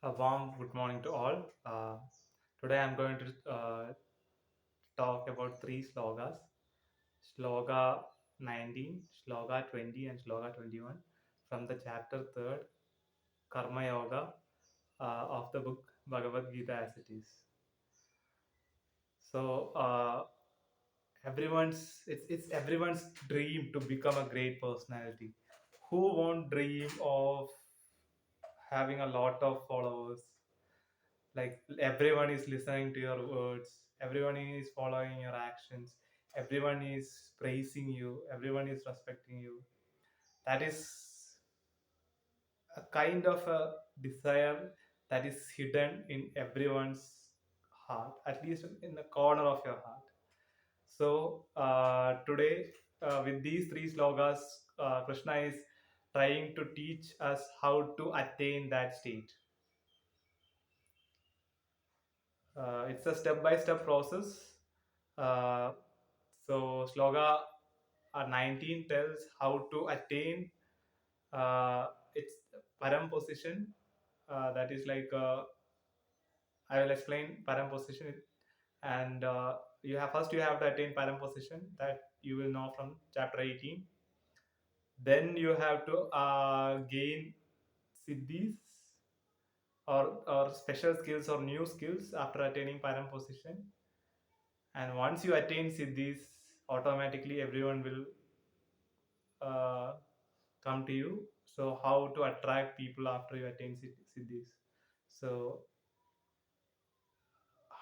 A warm good morning to all. Today I'm going to talk about three slogas: Sloga 19, Sloga 20, and Sloga 21 from the chapter 3rd, Karma Yoga of the book Bhagavad Gita as it is. So, it's everyone's dream to become a great personality. Who won't dream of having a lot of followers? Like everyone is listening to your words, everyone is following your actions, everyone is praising you, everyone is respecting you. That is a kind of a desire that is hidden in everyone's heart, at least in the corner of your heart. So today, with these three slogas, Krishna is trying to teach us how to attain that state. It's a step-by-step process. Uh, so Sloga 19 tells how to attain its param position. That is like I will explain param position, and you have to attain param position that you will know from chapter 18. Then you have to gain siddhis or special skills or new skills after attaining param position. And once you attain siddhis, automatically everyone will uh, come to you. So how to attract people after you attain siddhis? So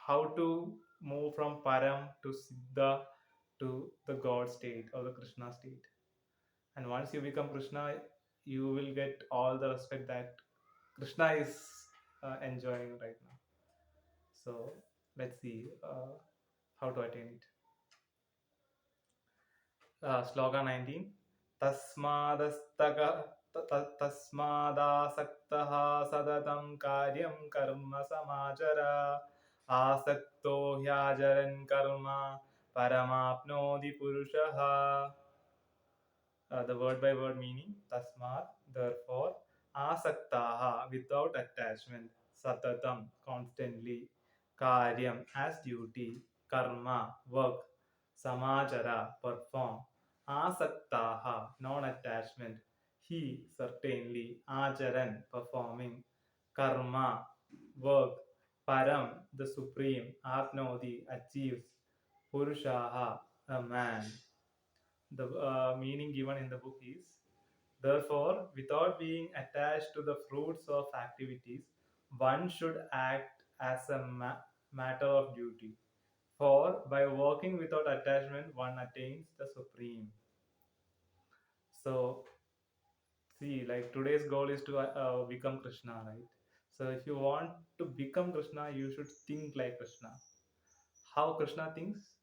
how to move from param to siddha to the god state or the krishna state. And once you become krishna, you will get all the respect that krishna is enjoying right now. So let's see how to attain it. Slogan 19. तस्मादासक्तः सततं कार्यं कर्म समाचर आसक्तो ह्याचरन् कर्म परमाप्नोति पुरुषः. The word by word meaning: tasmat, therefore, asaktaha, without attachment, satatam, constantly, karyam, as duty, karma, work, samachara, perform, asaktaha, non-attachment, he, certainly, acharan, performing, karma, work, param, the supreme, apnodi, achieves, purushaha, a man. The meaning given in the book is: therefore, without being attached to the fruits of activities, one should act as a matter of duty. For by working without attachment, one attains the supreme. So, see, like today's goal is to become Krishna, right? So, if you want to become Krishna, you should think like Krishna. How Krishna thinks?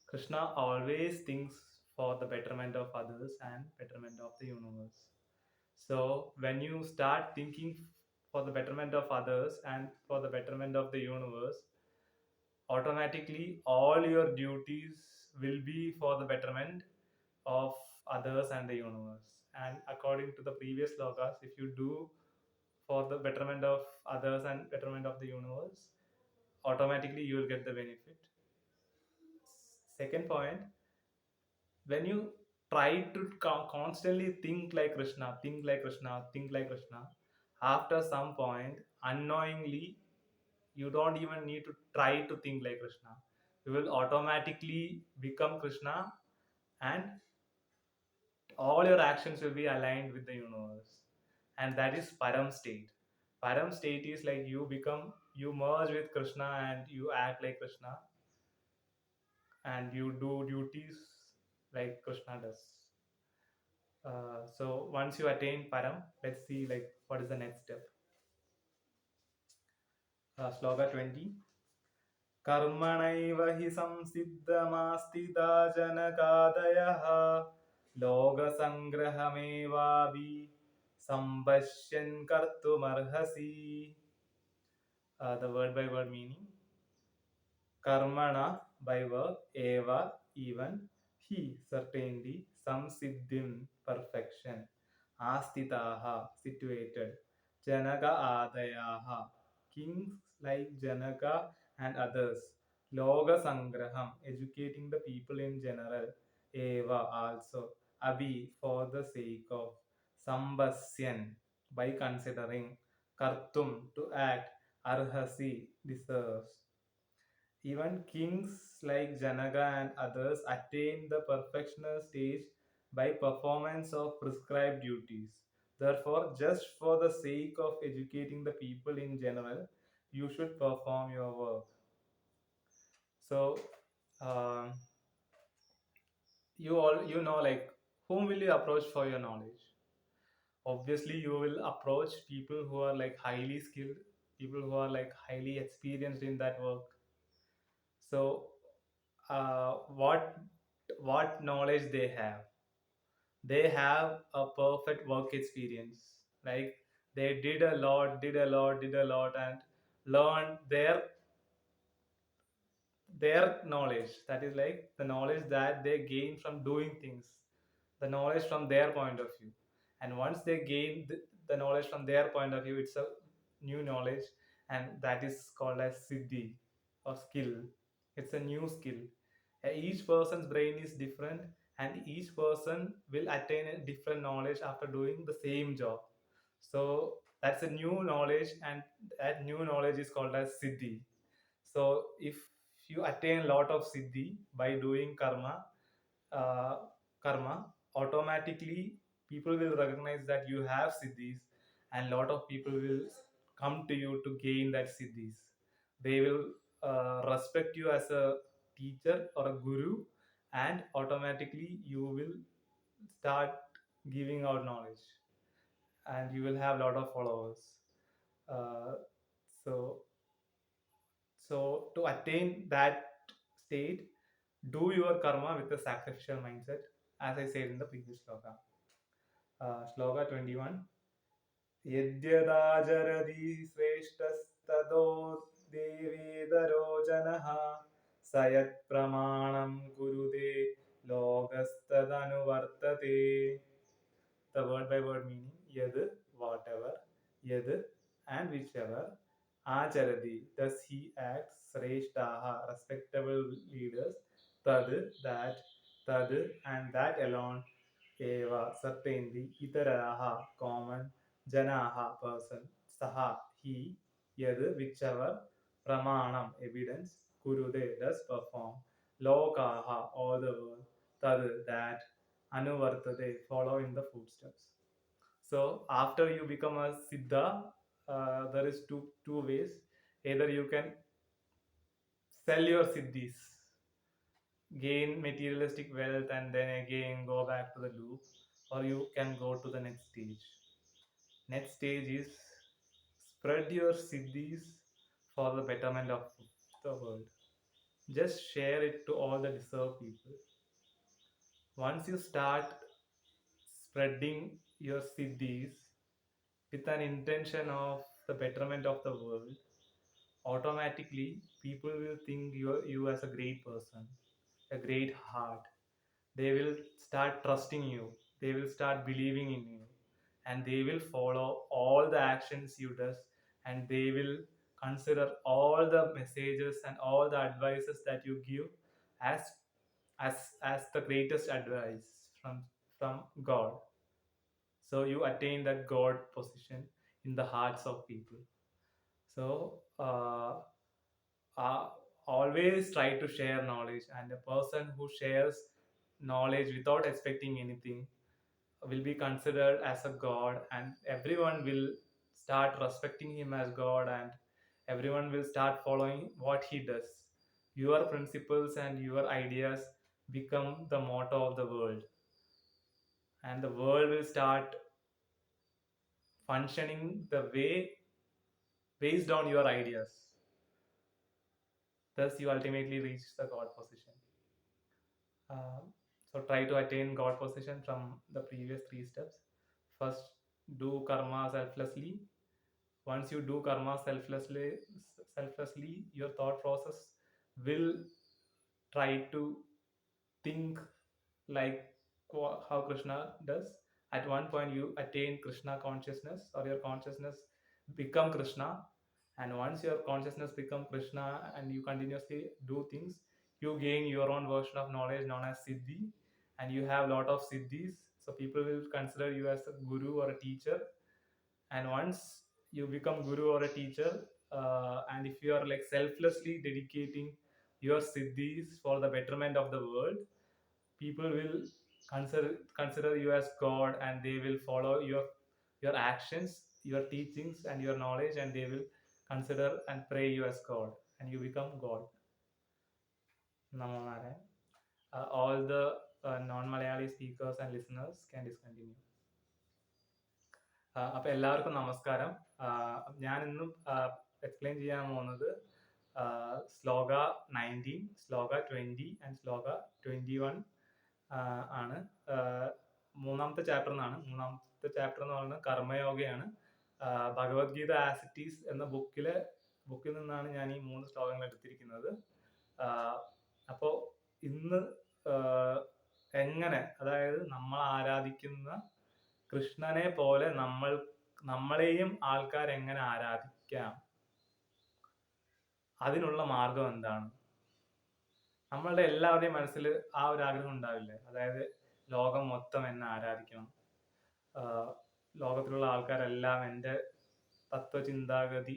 Krishna always thinks for the betterment of others and betterment of the universe. So when you start thinking for the betterment of others and for the betterment of the universe, automatically all your duties will be for the betterment of others and the universe. And according to the previous logas, if you do for the betterment of others and betterment of the universe, automatically you will get the benefit. Second point, when you try to constantly think like krishna, think like krishna, think like krishna, after some point, unknowingly, you don't even need to try to think like krishna. You will automatically become krishna, and all your actions will be aligned with the universe. And that is param state. Param state is like you merge with krishna and you act like krishna, and you do duties like krishna does. So once you attain param, let's see like what is the next step. Sloga 20. कर्मणैव हि संसिद्धमास्तिता जनकादयः लोकसङ्ग्रहमेवापि सम्पश्यन् कर्तुमर्हसि. The word by word meaning: karmana, by work, eva, even, he, certainly, samsiddhim, perfection, astitaha, situated, janaga adayaha, kings like Janaka and others. Loga Sangraham, educating the people in general. Eva also. Abhi, for the sake of. Sambasyan, by considering. Kartum, to act. Arhasi, deserves. Even kings like Janaga and others attain the perfectional stage by performance of prescribed duties. Therefore, just for the sake of educating the people in general, you should perform your work. So, um, you know, like, whom will you approach for your knowledge? Obviously, you will approach people who are like highly skilled, people who are like highly experienced in that work. So, what knowledge they have? They have a perfect work experience. Like, they did a lot, did a lot, and learned their knowledge. That is like the knowledge that they gain from doing things, the knowledge from their point of view. And once they gain the knowledge from their point of view, it's a new knowledge, and that is called as siddhi or skill. It's a new skill. Each person's brain is different, and each person will attain a different knowledge after doing the same job. So that's a new knowledge, and that new knowledge is called as siddhi. So if you attain a lot of siddhi by doing uh, karma, automatically people will recognize that you have siddhis, and lot of people will come to you to gain that siddhis. They will respect you as a teacher or a guru, and automatically you will start giving out knowledge, and you will have a lot of followers. Uh, so So to attain that state, do your karma with a sacrificial mindset, as I said in the previous sloka. Sloka 21. यद्यदाचरति श्रेष्ठस्ततो देवेदरो जनः स यत्प्रमाणं कुरुते लोकस्तदनुवर्तते. The word by word meaning: yad, whatever, yad, and whichever, acharati, thus he acts, sreshtaha, respectable leaders, tad, that, tad, and that alone, eva, certainly, itaraha, common, janaha, person, saha, he, yad, whichever, pramanam, evidence, kurude, does perform, lokaha, all the world, tad, that, anuvartate, follow in the footsteps. So after you become a siddha, there is two ways. Either you can sell your siddhis, gain materialistic wealth, and then again go back to the loop, or you can go to the next stage. Next stage is spread your siddhis for the betterment of the world. Just share it to all the deserved people. Once you start spreading your siddhis with an intention of the betterment of the world, automatically people will think you as a great person, a great heart. They will start trusting you, they will start believing in you, and they will follow all the actions you does, and they will consider all the messages and all the advices that you give as as the greatest advice from God. So you attain that God position in the hearts of people. So uh, always try to share knowledge, and a person who shares knowledge without expecting anything will be considered as a god, and everyone will start respecting him as god, and everyone will start following what he does. Your principles and your ideas become the motto of the world, and the world will start functioning the way based on your ideas. Thus you ultimately reach the god position. Um, so try to attain God position from the previous three steps. First, do karma selflessly. Once you do karma selflessly, your thought process will try to think like how Krishna does. At one point, you attain Krishna consciousness, or your consciousness become Krishna, And once your consciousness become Krishna and you continuously do things, you gain your own version of knowledge known as siddhi, and you have a lot of siddhis. So people will consider you as a guru or a teacher. And once you become guru or a teacher, and if you are like selflessly dedicating your siddhis for the betterment of the world, people will consider you as god, and they will follow your actions, your teachings, and your knowledge, and they will consider and pray you as god, and you become god. Namo Narayan. All the non-Malayali speakers and listeners can discontinue. അപ്പൊ എല്ലാവർക്കും നമസ്കാരം. ഞാൻ ഇന്നും explain ചെയ്യാൻ പോകുന്നത് ശ്ലോക 19, ശ്ലോക 20 and ശ്ലോക 21 ആണ്. മൂന്നാമത്തെ chapter എന്നാണ്. മൂന്നാമത്തെ ചാപ്റ്റർ എന്ന് പറയുന്നത് കർമ്മയോഗയാണ്. ഭഗവത്ഗീത ആസ് ഇറ്റ് ഈസ് എന്ന ബുക്കിൽ നിന്നാണ് ഞാൻ ഈ 3 ശ്ലോകങ്ങൾ എടുത്തിരിക്കുന്നത്. അപ്പോൾ ഇന്ന് എങ്ങനെ, അതായത് നമ്മൾ ആരാധിക്കുന്ന കൃഷ്ണനെ പോലെ നമ്മളെയും ആൾക്കാർ എങ്ങനെ ആരാധിക്കാം, അതിനുള്ള മാർഗം എന്താണ്? നമ്മളുടെ എല്ലാവരുടെയും മനസ്സിൽ ആ ഒരു ആഗ്രഹം ഉണ്ടാവില്ലേ? അതായത് ലോകം മൊത്തം എന്നെ ആരാധിക്കണം, ലോകത്തിലുള്ള ആൾക്കാരെല്ലാം എൻ്റെ തത്വചിന്താഗതി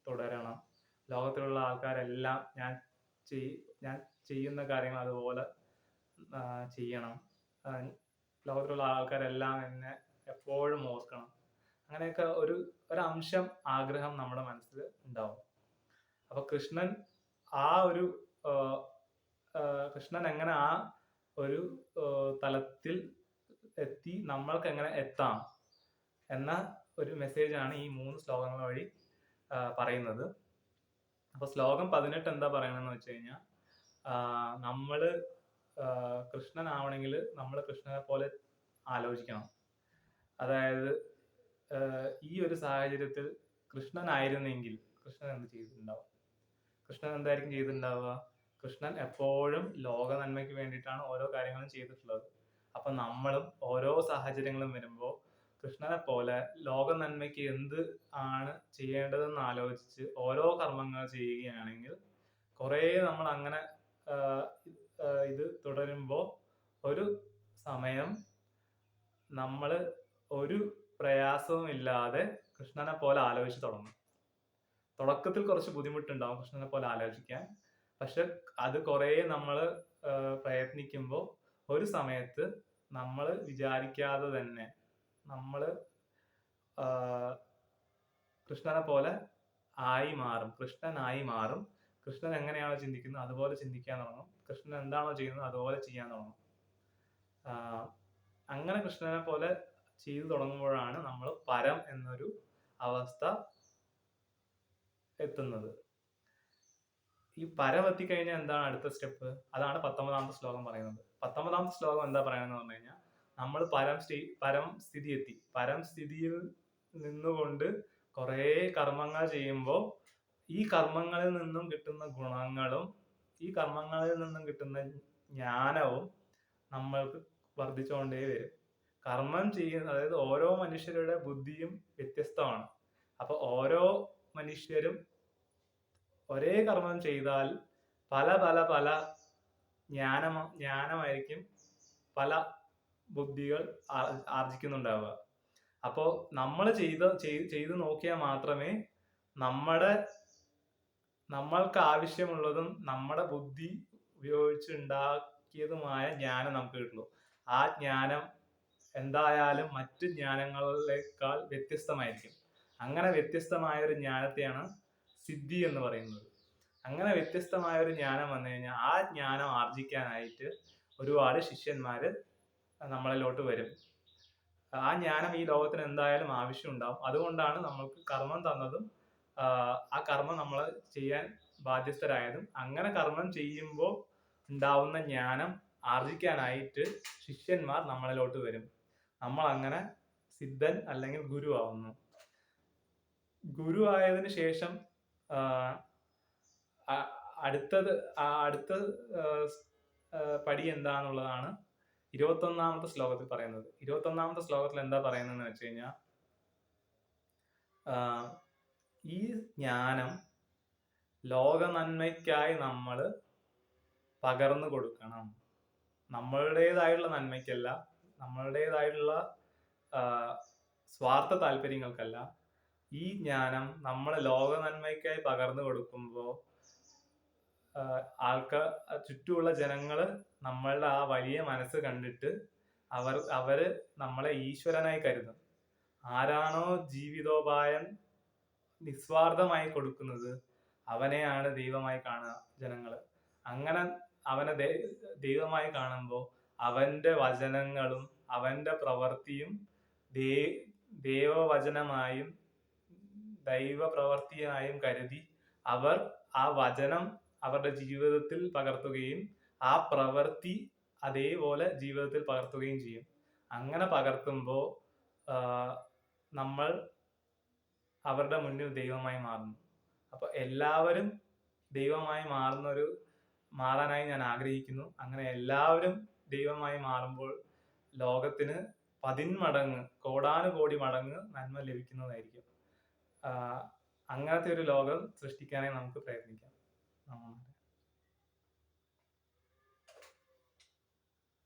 തുടരണം, ലോകത്തിലുള്ള ആൾക്കാരെല്ലാം ഞാൻ ചെയ്യുന്ന കാര്യങ്ങൾ അതുപോലെ ചെയ്യണം, ലോകത്തിലുള്ള ആൾക്കാരെല്ലാം എന്നെ എപ്പോഴും ഓർക്കണം. അങ്ങനെയൊക്കെ ഒരു അംശം ആഗ്രഹം നമ്മുടെ മനസ്സിൽ ഉണ്ടാവും. അപ്പൊ കൃഷ്ണൻ എങ്ങനെ ആ ഒരു തലത്തിൽ എത്തി നമ്മൾക്ക് എങ്ങനെ എത്താം എന്ന ഒരു മെസ്സേജാണ് ഈ 3 ശ്ലോകങ്ങൾ വഴി പറയുന്നത്. അപ്പൊ ശ്ലോകം 18 എന്താ പറയണെന്ന് വെച്ച് കഴിഞ്ഞാൽ, നമ്മള് കൃഷ്ണനാവണമെങ്കിൽ നമ്മൾ കൃഷ്ണനെ പോലെ ആലോചിക്കണം. അതായത് ഈ ഒരു സാഹചര്യത്തിൽ കൃഷ്ണനായിരുന്നെങ്കിൽ കൃഷ്ണൻ എന്ത് ചെയ്തിട്ടുണ്ടാവും? കൃഷ്ണൻ എന്തായിരിക്കും ചെയ്തിട്ടുണ്ടാവുക? കൃഷ്ണൻ എപ്പോഴും ലോക നന്മയ്ക്ക് വേണ്ടിയിട്ടാണ് ഓരോ കാര്യങ്ങളും ചെയ്തിട്ടുള്ളത്. അപ്പൊ നമ്മളും ഓരോ സാഹചര്യങ്ങളും വരുമ്പോൾ കൃഷ്ണനെ പോലെ ലോക നന്മയ്ക്ക് എന്ത് ആണ് ചെയ്യേണ്ടതെന്ന് ആലോചിച്ച് ഓരോ കർമ്മങ്ങൾ ചെയ്യുകയാണെങ്കിൽ, കുറേ നമ്മൾ അങ്ങനെ ഇത് തുടരുമ്പോൾ ഒരു സമയം നമ്മൾ ഒരു പ്രയാസവും ഇല്ലാതെ കൃഷ്ണനെ പോലെ ആലോചിച്ച് തുടങ്ങും. തുടക്കത്തിൽ കുറച്ച് ബുദ്ധിമുട്ടുണ്ടാവും കൃഷ്ണനെ പോലെ ആലോചിക്കാൻ. പക്ഷെ അത് കുറേ നമ്മൾ പ്രയത്നിക്കുമ്പോൾ ഒരു സമയത്ത് നമ്മൾ വിചാരിക്കാതെ തന്നെ നമ്മൾ കൃഷ്ണനെ പോലെ കൃഷ്ണനായി മാറും. കൃഷ്ണൻ എങ്ങനെയാണോ ചിന്തിക്കുന്നത് അതുപോലെ ചിന്തിക്കാൻ തുടങ്ങും. കൃഷ്ണൻ എന്താണോ ചെയ്യുന്നത് അതുപോലെ ചെയ്യാൻ തുടങ്ങും. അങ്ങനെ കൃഷ്ണനെ പോലെ ചെയ്തു തുടങ്ങുമ്പോഴാണ് നമ്മൾ പരം എന്നൊരു അവസ്ഥ എത്തുന്നത്. ഈ പരം എത്തിക്കഴിഞ്ഞാൽ എന്താണ് അടുത്ത സ്റ്റെപ്പ്? അതാണ് 19ാമത്തെ ശ്ലോകം പറയുന്നത്. 19ാമത്തെ ശ്ലോകം എന്താ പറയണെന്ന് പറഞ്ഞു കഴിഞ്ഞാൽ, നമ്മൾ പരം സ്ഥിതിയിൽ നിന്നുകൊണ്ട് കുറേ കർമ്മങ്ങൾ ചെയ്യുമ്പോൾ ഈ കർമ്മങ്ങളിൽ നിന്നും കിട്ടുന്ന ഗുണങ്ങളും ഈ കർമ്മങ്ങളിൽ നിന്നും കിട്ടുന്ന ജ്ഞാനവും നമ്മൾക്ക് വർദ്ധിച്ചുകൊണ്ടേ വരും. കർമ്മം ചെയ്യുന്ന, അതായത് ഓരോ മനുഷ്യരുടെ ബുദ്ധിയും വ്യത്യസ്തമാണ്. അപ്പൊ ഓരോ മനുഷ്യരും ഒരേ കർമ്മം ചെയ്താൽ പല പല പല ജ്ഞാനമായിരിക്കും പല ബുദ്ധികൾ ആർജിക്കുന്നുണ്ടാവുക. അപ്പോ നമ്മൾ ചെയ്ത് നോക്കിയാൽ മാത്രമേ നമ്മൾക്ക് ആവശ്യമുള്ളതും നമ്മുടെ ബുദ്ധി ഉപയോഗിച്ചുണ്ടാക്കിയതുമായ ജ്ഞാനം നമുക്ക് കിട്ടുള്ളൂ. ആ ജ്ഞാനം എന്തായാലും മറ്റു ജ്ഞാനങ്ങളെക്കാൾ വ്യത്യസ്തമായിരിക്കും. അങ്ങനെ വ്യത്യസ്തമായ ഒരു ജ്ഞാനത്തെയാണ് സിദ്ധി എന്ന് പറയുന്നത്. അങ്ങനെ വ്യത്യസ്തമായ ഒരു ജ്ഞാനം വന്നു കഴിഞ്ഞാൽ ആ ജ്ഞാനം ആർജിക്കാനായിട്ട് ഒരുപാട് ശിഷ്യന്മാര് നമ്മളിലോട്ട് വരും. ആ ജ്ഞാനം ഈ ലോകത്തിന് എന്തായാലും ആവശ്യമുണ്ടാവും. അതുകൊണ്ടാണ് നമ്മൾക്ക് കർമ്മം തന്നതും ആ കർമ്മം നമ്മൾ ചെയ്യാൻ ബാധ്യസ്ഥരായതും. അങ്ങനെ കർമ്മം ചെയ്യുമ്പോൾ ഉണ്ടാവുന്ന ജ്ഞാനം ആർജിക്കാനായിട്ട് ശിഷ്യന്മാർ നമ്മളിലോട്ട് വരും. നമ്മൾ അങ്ങനെ സിദ്ധൻ അല്ലെങ്കിൽ ഗുരു ആവുന്നു. ഗുരു ആയതിനു ശേഷം അടുത്ത പടി എന്താന്നുള്ളതാണ് 21ാമത്തെ ശ്ലോകത്തിൽ പറയുന്നത്. 21ാമത്തെ ശ്ലോകത്തിൽ എന്താ പറയുന്നതെന്ന് വെച്ച് കഴിഞ്ഞാൽ, ഈ ജ്ഞാനം ലോക നന്മയ്ക്കായി നമ്മൾ പകർന്നു കൊടുക്കണം. നമ്മളുടേതായിട്ടുള്ള നന്മയ്ക്കല്ല, നമ്മളുടേതായിട്ടുള്ള സ്വാർത്ഥ താല്പര്യങ്ങൾക്കല്ല. ഈ ജ്ഞാനം നമ്മൾ ലോക നന്മയ്ക്കായി പകർന്നു കൊടുക്കുമ്പോൾ ചുറ്റുമുള്ള ജനങ്ങള് നമ്മളുടെ ആ വലിയ മനസ്സ് കണ്ടിട്ട് അവര് നമ്മളെ ഈശ്വരനായി കരുതും. ആരാണോ ജീവിതോപായം നിസ്വാർത്ഥമായി കൊടുക്കുന്നത് അവനെയാണ് ദൈവമായി കാണുക ജനങ്ങള്. അങ്ങനെ അവനെ ദൈവമായി കാണുമ്പോൾ അവന്റെ വചനങ്ങളും അവന്റെ പ്രവൃത്തിയും ദൈവവചനമായും ദൈവപ്രവൃത്തിയായും കരുതി അവർ ആ വചനം അവരുടെ ജീവിതത്തിൽ പകർത്തുകയും ആ പ്രവൃത്തി അതേപോലെ ജീവിതത്തിൽ പകർത്തുകയും ചെയ്യും. അങ്ങനെ പകർത്തുമ്പോൾ നമ്മൾ അവരുടെ മുന്നിൽ ദൈവമായി മാറുന്നു. അപ്പൊ എല്ലാവരും ദൈവമായി മാറാനായി ഞാൻ ആഗ്രഹിക്കുന്നു. അങ്ങനെ എല്ലാവരും ദൈവമായി മാറുമ്പോൾ ലോകത്തിന് 10 മടങ്ങ്, കോടാനുകോടി മടങ്ങ് നന്മ ലഭിക്കുന്നതായിരിക്കും. അങ്ങനത്തെ ഒരു ലോകം സൃഷ്ടിക്കാനായി നമുക്ക് പ്രയത്നിക്കാം.